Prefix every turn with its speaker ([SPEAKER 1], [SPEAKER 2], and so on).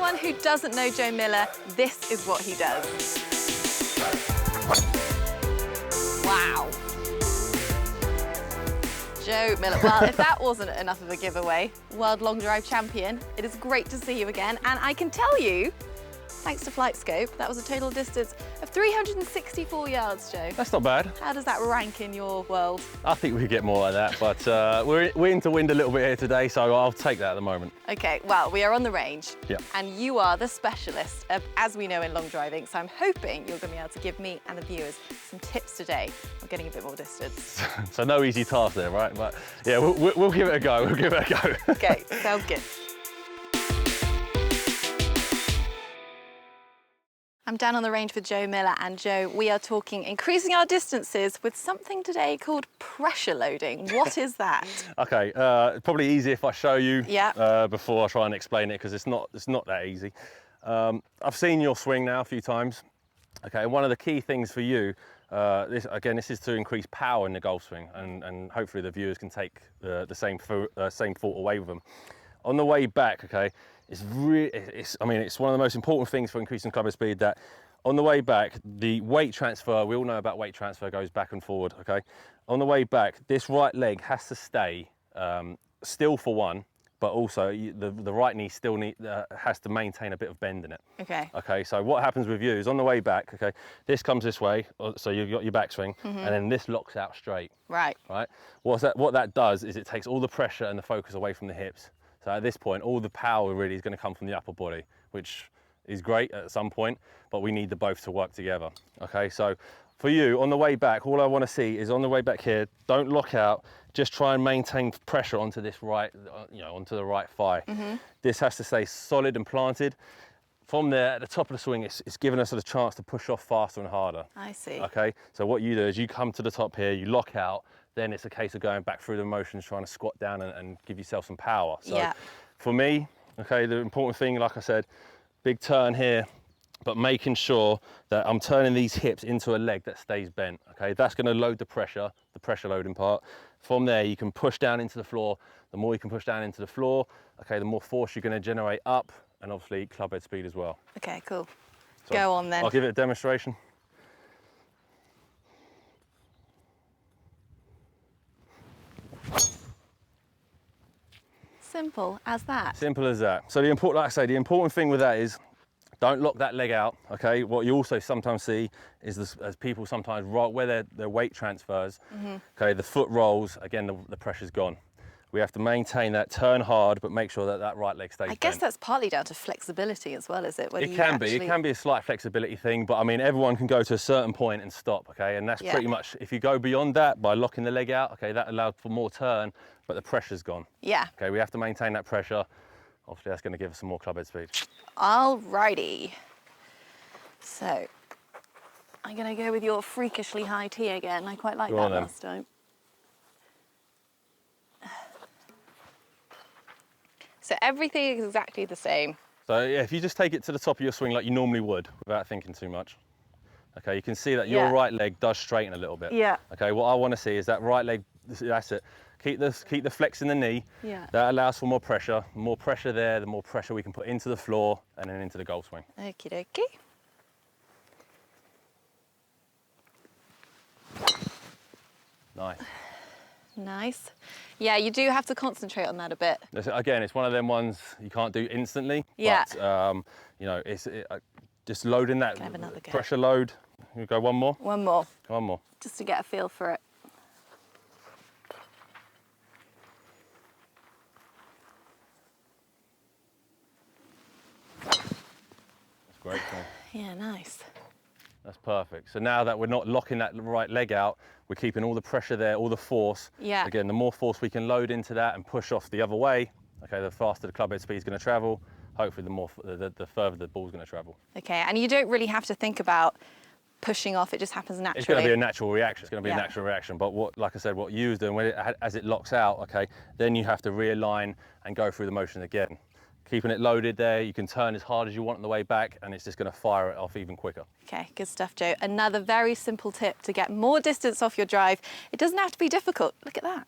[SPEAKER 1] anyone who doesn't know Joe Miller, this is what he does. Wow. Joe Miller. Well, if that wasn't enough of a giveaway, World Long Drive Champion, it is great to see you again. And I can tell you, thanks to FlightScope, that was a total distance of 364 yards, Joe.
[SPEAKER 2] That's not bad.
[SPEAKER 1] How does that rank in your world?
[SPEAKER 2] I think we could get more of that, but we're into wind a little bit here today, so I'll take that at the moment.
[SPEAKER 1] Okay, well, we are on the range,
[SPEAKER 2] yeah.
[SPEAKER 1] And you are the specialist, as we know in long driving, so I'm hoping you're going to be able to give me and the viewers some tips today on getting a bit more distance.
[SPEAKER 2] So no easy task there, right? But yeah, we'll give it a go, we'll give it a go.
[SPEAKER 1] Okay, sounds good. I'm down on the range with Joe Miller, and Joe, we are talking increasing our distances with something today called pressure loading. What is that?
[SPEAKER 2] Okay, probably easier if I show you before I try and explain it, because it's not that easy. I've seen your swing now a few times. Okay, one of the key things for you, this is to increase power in the golf swing, and hopefully the viewers can take the same thought away with them. On the way back, okay, it's one of the most important things for increasing club head speed, that on the way back, the weight transfer, we all know about weight transfer, goes back and forward, okay? On the way back, this right leg has to stay still for one, but also the right knee still has to maintain a bit of bend in it.
[SPEAKER 1] Okay.
[SPEAKER 2] Okay, so what happens with you is on the way back, okay, this comes this way, so you've got your backswing, and then this locks out straight.
[SPEAKER 1] Right.
[SPEAKER 2] Right? What that does is it takes all the pressure and the focus away from the hips. So at this point, all the power really is going to come from the upper body, which is great at some point, but we need the both to work together. Okay, so for you, on the way back, all I want to see is on the way back here, don't lock out, just try and maintain pressure onto this right, onto the right thigh. This has to stay solid and planted. From there, at the top of the swing, it's giving us a chance to push off faster and harder.
[SPEAKER 1] I see.
[SPEAKER 2] Okay, so what you do is you come to the top here, you lock out, then it's a case of going back through the motions, trying to squat down and give yourself some power. So for me, okay, the important thing, like I said, big turn here, but making sure that I'm turning these hips into a leg that stays bent, okay? That's gonna load the pressure loading part. From there, you can push down into the floor. The more you can push down into the floor, okay, the more force you're gonna generate up, and obviously club head speed as well.
[SPEAKER 1] Okay, cool.
[SPEAKER 2] So
[SPEAKER 1] go on then.
[SPEAKER 2] I'll give it a demonstration.
[SPEAKER 1] Simple as that.
[SPEAKER 2] Simple as that. So the important thing with that is don't lock that leg out, okay? What you also sometimes see is this, as people sometimes roll, where their weight transfers, okay, the foot rolls, again, the pressure's gone. We have to maintain that, turn hard, but make sure that that right leg stays bent.
[SPEAKER 1] I guess that's partly down to flexibility as well, is it?
[SPEAKER 2] It can be a slight flexibility thing, but I mean, everyone can go to a certain point and stop, okay? And that's pretty much, if you go beyond that by locking the leg out, okay, that allows for more turn, but the pressure's gone.
[SPEAKER 1] Yeah.
[SPEAKER 2] Okay, we have to maintain that pressure. Obviously, that's going to give us some more club head speed.
[SPEAKER 1] Alrighty. So, I'm going to go with your freakishly high tee again. I quite like that last time. So everything is exactly the same.
[SPEAKER 2] So yeah, if you just take it to the top of your swing like you normally would without thinking too much. Okay, you can see that your right leg does straighten a little bit.
[SPEAKER 1] Yeah.
[SPEAKER 2] Okay, what I want to see is that right leg, that's it. Keep the flex in the knee.
[SPEAKER 1] Yeah.
[SPEAKER 2] That allows for more pressure. The more pressure there, the more pressure we can put into the floor and then into the golf swing.
[SPEAKER 1] Okie dokie.
[SPEAKER 2] Nice.
[SPEAKER 1] Nice. Yeah, you do have to concentrate on that a bit.
[SPEAKER 2] Again, it's one of them ones you can't do instantly.
[SPEAKER 1] Yeah.
[SPEAKER 2] But, it's just loading that pressure load. You go one more?
[SPEAKER 1] One more.
[SPEAKER 2] One more.
[SPEAKER 1] Just to get a feel for it.
[SPEAKER 2] That's great.
[SPEAKER 1] Yeah, nice.
[SPEAKER 2] That's perfect. So now that we're not locking that right leg out, we're keeping all the pressure there, all the force.
[SPEAKER 1] Yeah.
[SPEAKER 2] Again, the more force we can load into that and push off the other way, okay, the faster the club head speed is going to travel. Hopefully, the further the ball's going to travel.
[SPEAKER 1] Okay, and you don't really have to think about pushing off. It just happens naturally.
[SPEAKER 2] It's going to be a natural reaction. It's going to be a natural reaction. But like I said, what you was doing, as it locks out, okay, then you have to realign and go through the motion again. Keeping it loaded there, you can turn as hard as you want on the way back, and it's just going to fire it off even quicker.
[SPEAKER 1] Okay, good stuff, Joe. Another very simple tip to get more distance off your drive. It doesn't have to be difficult. Look at that.